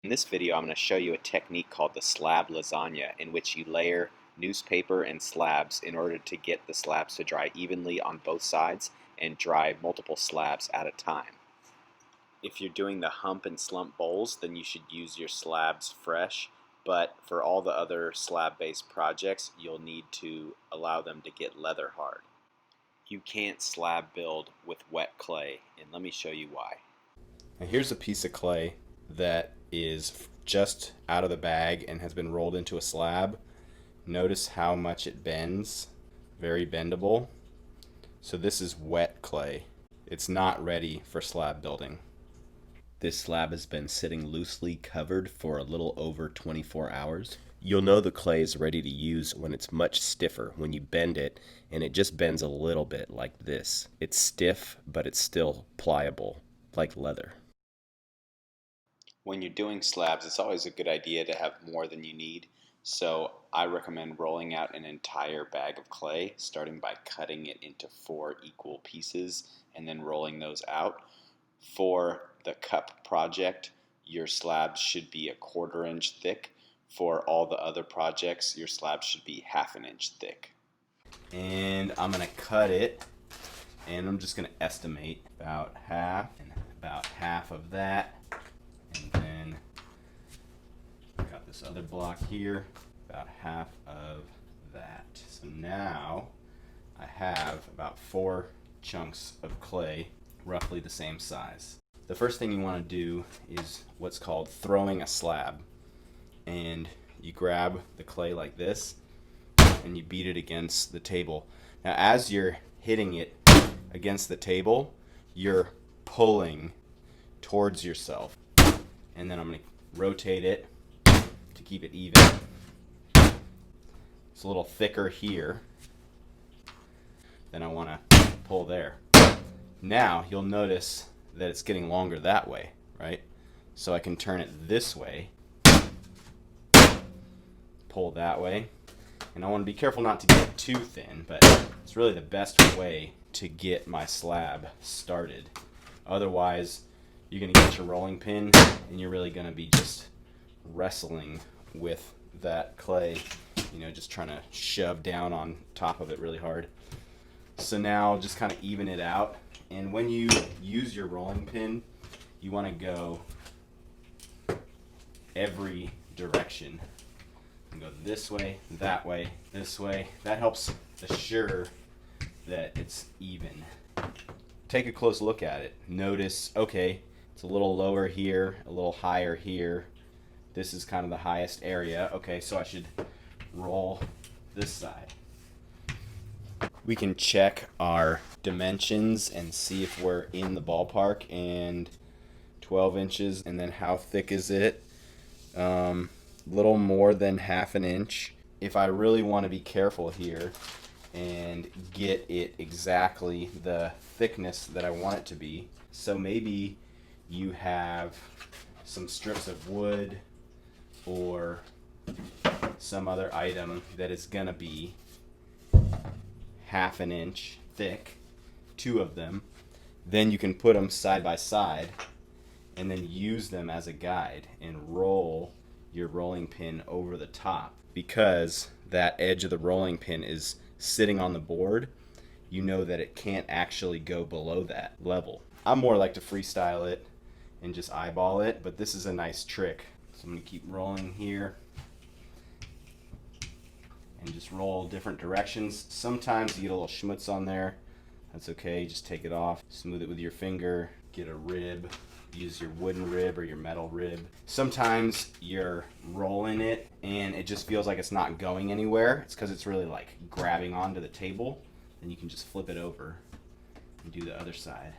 In this video, I'm going to show you a technique called the slab lasagna, in which you layer newspaper and slabs in order to get the slabs to dry evenly on both sides and dry multiple slabs at a time. If you're doing the hump and slump bowls, then you should use your slabs fresh, but for all the other slab-based projects, you'll need to allow them to get leather hard. You can't slab build with wet clay, and let me show you why. Now here's a piece of clay that is just out of the bag and has been rolled into a slab. Notice how much it bends, very bendable. So this is wet clay. It's not ready for slab building. This slab has been sitting loosely covered for a little over 24 hours. You'll know the clay is ready to use when it's much stiffer, when you bend it and it just bends a little bit like this. It's stiff, but it's still pliable, like leather. When you're doing slabs, it's always a good idea to have more than you need. So I recommend rolling out an entire bag of clay, starting by cutting it into 4 equal pieces and then rolling those out. For the cup project, your slabs should be 1/4 inch thick. For all the other projects, your slabs should be 1/2 inch thick. And I'm going to cut it, and I'm just going to estimate about half and about half of that. And then got this other block here, about half of that. So now I have about 4 chunks of clay, roughly the same size. The first thing you want to do is what's called throwing a slab. And you grab the clay like this and you beat it against the table. Now as you're hitting it against the table, you're pulling towards yourself. And then I'm going to rotate it to keep it even. It's a little thicker here than I want to pull there. Now you'll notice that it's getting longer that way, right? So I can turn it this way, pull that way, and I want to be careful not to get it too thin, but it's really the best way to get my slab started. Otherwise, you're going to get your rolling pin and you're really going to be just wrestling with that clay, just trying to shove down on top of it really hard. So now just kind of even it out, and when you use your rolling pin, you want to go every direction. You go this way, this way. That helps assure that it's even. Take a close look at it. Notice, okay, it's a little lower here, a little higher here. This is kind of the highest area. Okay, so I should roll this side. We can check our dimensions and see if we're in the ballpark, and 12 inches, and then how thick is it? Little more than 1/2 inch. If I really want to be careful here and get it exactly the thickness that I want it to be, so maybe you have some strips of wood or some other item that is gonna be 1/2 inch thick, 2 of them, then you can put them side by side and then use them as a guide and roll your rolling pin over the top. Because that edge of the rolling pin is sitting on the board, you know that it can't actually go below that level. I more like to freestyle it and just eyeball it, but this is a nice trick. So I'm going to keep rolling here and just roll different directions. Sometimes you get a little schmutz on there. That's okay, just take it off. Smooth it with your finger, get a rib. Use your wooden rib or your metal rib. Sometimes you're rolling it and it just feels like it's not going anywhere. It's because it's really like grabbing onto the table. Then you can just flip it over and do the other side.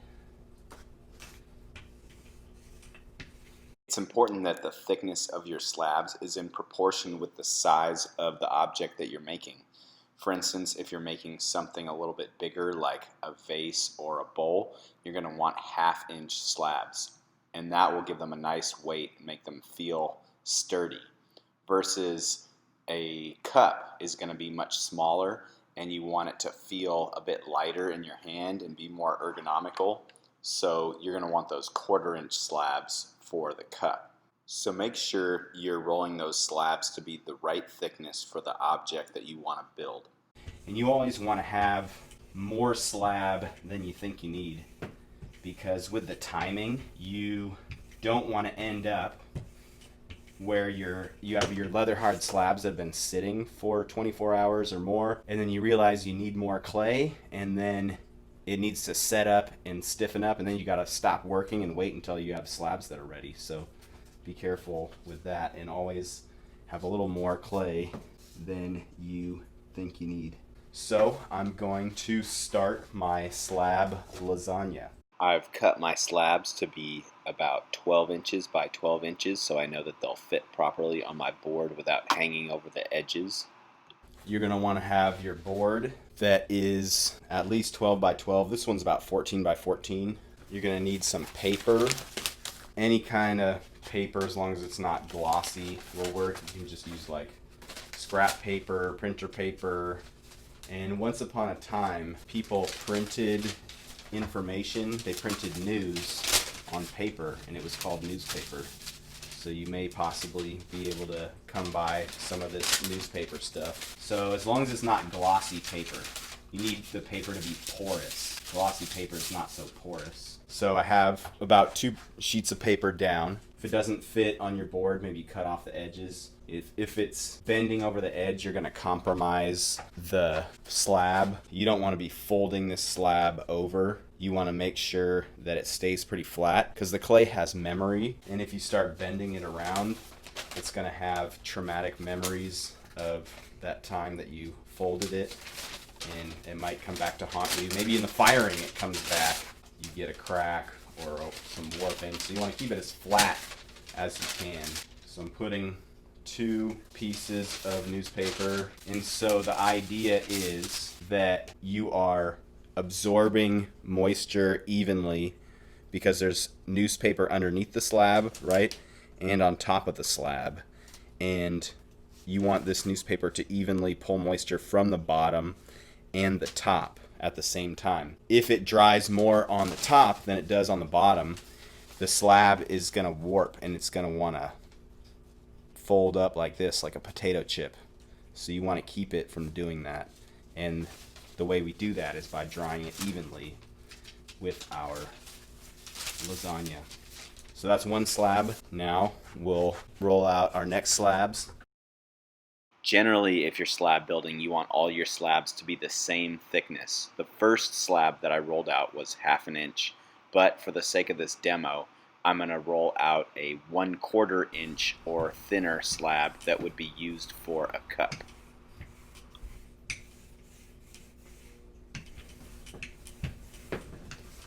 It's important that the thickness of your slabs is in proportion with the size of the object that you're making. For instance, if you're making something a little bit bigger like a vase or a bowl, you're going to want 1/2 inch slabs, and that will give them a nice weight and make them feel sturdy, versus a cup is going to be much smaller and you want it to feel a bit lighter in your hand and be more ergonomical. So you're going to want those 1/4 inch slabs for the cup. So make sure you're rolling those slabs to be the right thickness for the object that you want to build. And you always want to have more slab than you think you need, because with the timing, you don't want to end up where you have your leather hard slabs that have been sitting for 24 hours or more, and then you realize you need more clay, and then it needs to set up and stiffen up, and then you got to stop working and wait until you have slabs that are ready. So be careful with that, and always have a little more clay than you think you need. So I'm going to start my slab lasagna. I've cut my slabs to be about 12 inches by 12 inches so I know that they'll fit properly on my board without hanging over the edges. You're going to want to have your board that is at least 12 by 12. This one's about 14 by 14. You're going to need some paper. Any kind of paper, as long as it's not glossy, will work. You can just use like scrap paper, printer paper. And once upon a time, people printed information. They printed news on paper, and it was called newspaper. So you may possibly be able to come by some of this newspaper stuff. So as long as it's not glossy paper, you need the paper to be porous. Glossy paper is not so porous. So I have about 2 sheets of paper down. If it doesn't fit on your board, maybe cut off the edges. If it's bending over the edge, you're going to compromise the slab. You don't want to be folding this slab over. You want to make sure that it stays pretty flat, because the clay has memory, and if you start bending it around, it's going to have traumatic memories of that time that you folded it, and it might come back to haunt you. Maybe in the firing it comes back, you get a crack or some warping, so you want to keep it as flat as you can. So I'm putting 2 pieces of newspaper, and so the idea is that you are absorbing moisture evenly, because there's newspaper underneath the slab, right, and on top of the slab, and you want this newspaper to evenly pull moisture from the bottom and the top at the same time. If it dries more on the top than it does on the bottom, the slab is going to warp, and it's going to want to fold up like this, like a potato chip. So you want to keep it from doing that, and the way we do that is by drying it evenly with our lasagna. So that's one slab. Now we'll roll out our next slabs. Generally, if you're slab building, you want all your slabs to be the same thickness. The first slab that I rolled out was 1/2 inch, but for the sake of this demo, I'm going to roll out a 1/4 inch or thinner slab that would be used for a cup.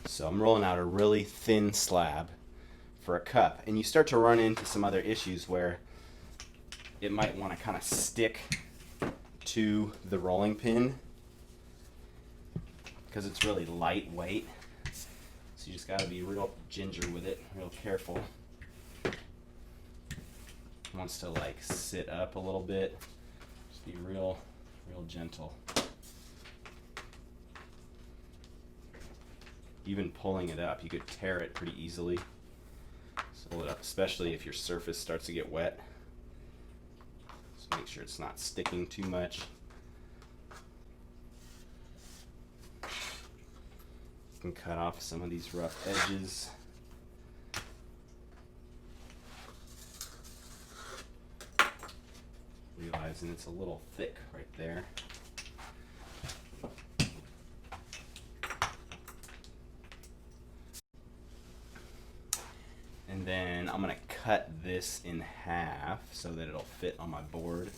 So I'm rolling out a really thin slab for a cup, and you start to run into some other issues where it might want to kind of stick to the rolling pin because it's really lightweight. So you just got to be real ginger with it, real careful. It wants to like sit up a little bit. Just be real gentle. Even pulling it up, you could tear it pretty easily. So pull it up, especially if your surface starts to get wet. So make sure it's not sticking too much. You can cut off some of these rough edges. Realizing it's a little thick right there. And then I'm going to cut this in half so that it'll fit on my board.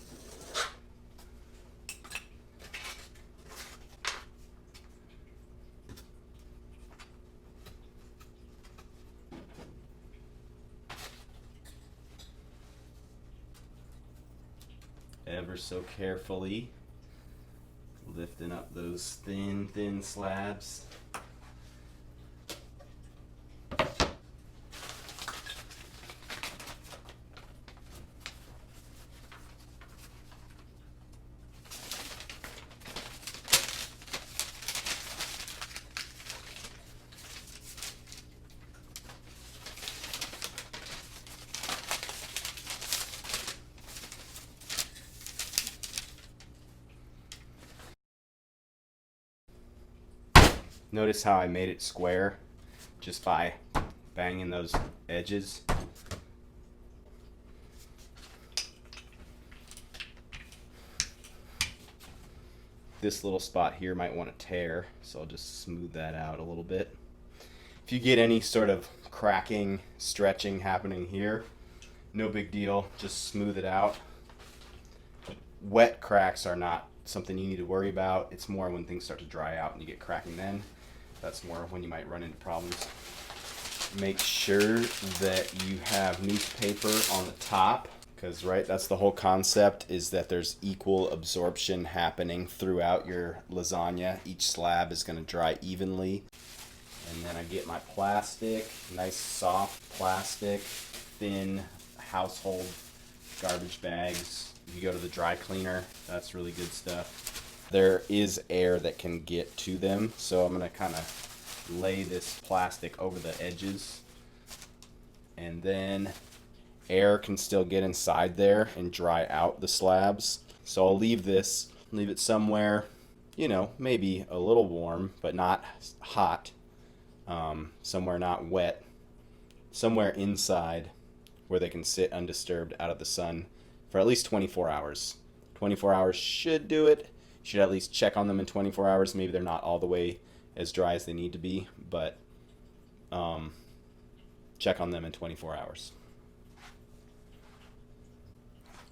Ever so carefully, lifting up those thin slabs. Notice how I made it square just by banging those edges. This little spot here might want to tear, so I'll just smooth that out a little bit. If you get any sort of cracking, stretching happening here, no big deal, just smooth it out. Wet cracks are not something you need to worry about. It's more when things start to dry out and you get cracking then. That's more when you might run into problems. Make sure that you have newspaper on the top, because that's the whole concept, is that there's equal absorption happening throughout your lasagna. Each slab is going to dry evenly. And then I get my plastic, nice soft plastic, thin household garbage bags. You go to the dry cleaner, that's really good stuff. There is air that can get to them, so I'm going to kind of lay this plastic over the edges. And then air can still get inside there and dry out the slabs. So I'll leave it somewhere, maybe a little warm, but not hot. Somewhere not wet, somewhere inside where they can sit undisturbed out of the sun for at least 24 hours. 24 hours should do it. You should at least check on them in 24 hours. Maybe they're not all the way as dry as they need to be, but check on them in 24 hours.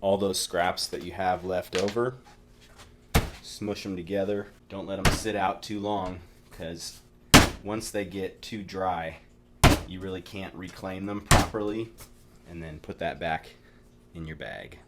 All those scraps that you have left over, smush them together. Don't let them sit out too long, because once they get too dry, you really can't reclaim them properly, and then put that back in your bag.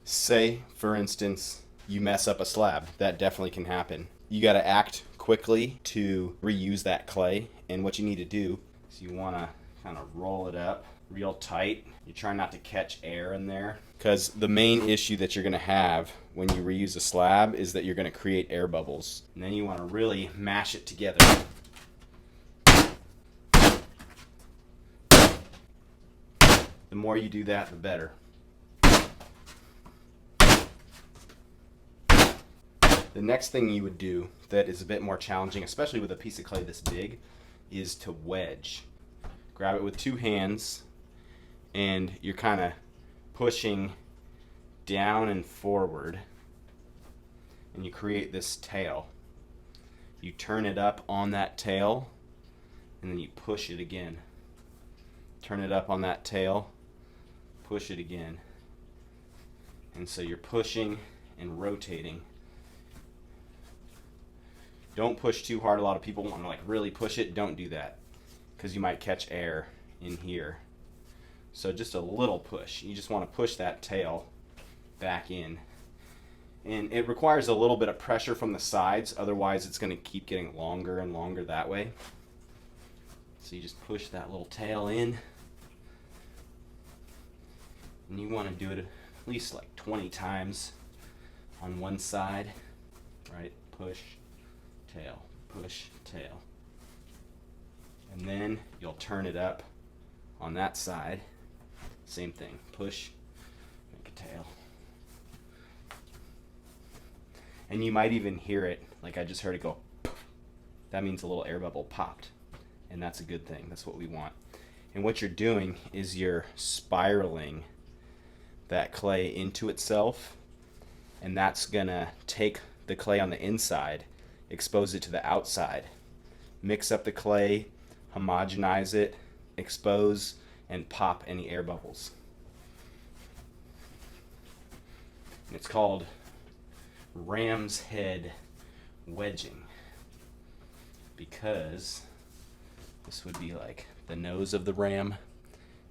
Say, for instance, you mess up a slab. That definitely can happen. You got to act quickly to reuse that clay, and what you need to do is you want to kind of roll it up real tight. You try not to catch air in there, because the main issue that you're going to have when you reuse a slab is that you're going to create air bubbles. And then you want to really mash it together. The more you do that, the better. The next thing you would do that is a bit more challenging, especially with a piece of clay this big, is to wedge. Grab it with two hands, and you're kind of pushing down and forward, and you create this tail. You turn it up on that tail, and then you push it again. Turn it up on that tail, push it again. And so you're pushing and rotating. Don't push too hard. A lot of people want to really push it. Don't do that, because you might catch air in here. So just a little push. You just want to push that tail back in. And it requires a little bit of pressure from the sides, otherwise it's going to keep getting longer and longer that way. So you just push that little tail in. And you want to do it at least 20 times on one side. Right? Push, tail, push, tail. And then you'll turn it up on that side. Same thing. Push, make a tail. And you might even hear it, like I just heard it go, poof. That means a little air bubble popped. And that's a good thing. That's what we want. And what you're doing is you're spiraling that clay into itself, and that's gonna take the clay on the inside, expose it to the outside, mix up the clay, homogenize it, expose, and pop any air bubbles. And it's called ram's head wedging, because this would be like the nose of the ram,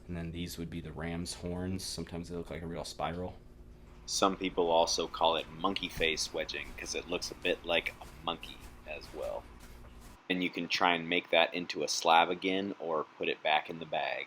and then these would be the ram's horns. Sometimes they look like a real spiral. Some people also call it monkey face wedging because it looks a bit like a monkey as well. And you can try and make that into a slab again or put it back in the bag.